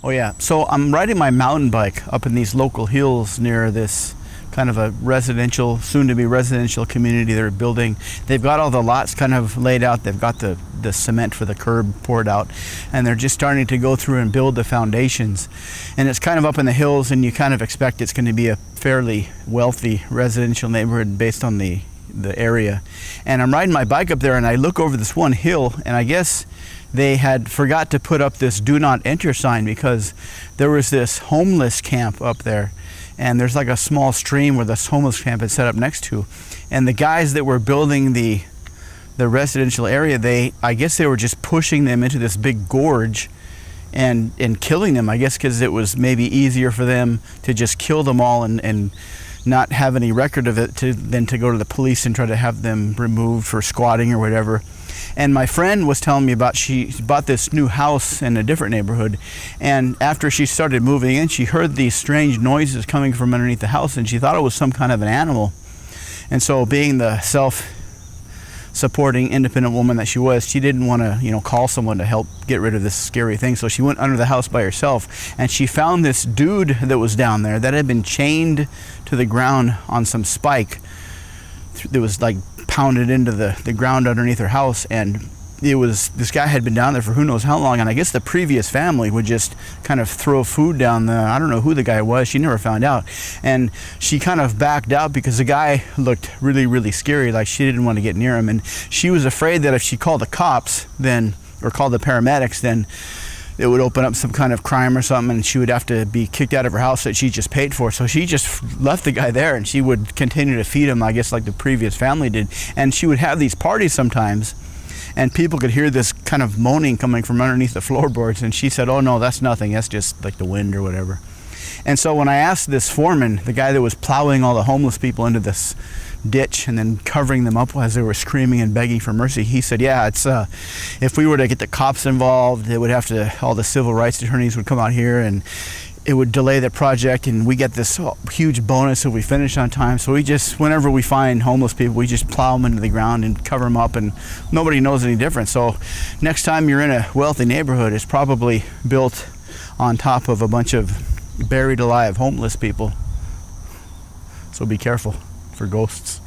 Oh yeah, so I'm riding my mountain bike up in these local hills near this kind of a residential, soon-to-be residential community they're building. They've got all the lots kind of laid out. They've got the cement for the curb poured out, and they're just starting to go through and build the foundations. And it's kind of up in the hills, and you kind of expect it's going to be a fairly wealthy residential neighborhood based on the area. And I'm riding my bike up there, and I look over this one hill, and I guess they had forgot to put up this do not enter sign because there was this homeless camp up there, and there's like a small stream where this homeless camp is set up next to. And the guys that were building the residential area, I guess they were just pushing them into this big gorge and killing them, I guess because it was maybe easier for them to just kill them all and not have any record of it than to go to the police and try to have them removed for squatting or whatever. And my friend was telling me about, she bought this new house in a different neighborhood, and after she started moving in, she heard these strange noises coming from underneath the house, and she thought it was some kind of an animal. And so, being the self-supporting, independent woman that she was, she didn't want to, call someone to help get rid of this scary thing. So she went under the house by herself, and she found this dude that was down there that had been chained to the ground on some spike that was like pounded into the ground underneath her house. And this guy had been down there for who knows how long, and I guess the previous family would just kind of throw food down there. I don't know who the guy was, she never found out. And she kind of backed out because the guy looked really, really scary, like she didn't want to get near him, and she was afraid that if she called the cops or called the paramedics, then it would open up some kind of crime or something, and she would have to be kicked out of her house that she just paid for. So she just left the guy there, and she would continue to feed him, I guess like the previous family did. And she would have these parties sometimes, and people could hear this kind of moaning coming from underneath the floorboards, and she said, oh no, that's nothing, that's just like the wind or whatever. And so when I asked this foreman, the guy that was plowing all the homeless people into this ditch and then covering them up as they were screaming and begging for mercy, he said, yeah, it's if we were to get the cops involved, it would have to, all the civil rights attorneys would come out here, and it would delay the project, and we get this huge bonus if we finish on time. So we just, whenever we find homeless people, we just plow them into the ground and cover them up, and nobody knows any different. So next time you're in a wealthy neighborhood, it's probably built on top of a bunch of buried alive homeless people. So be careful for ghosts.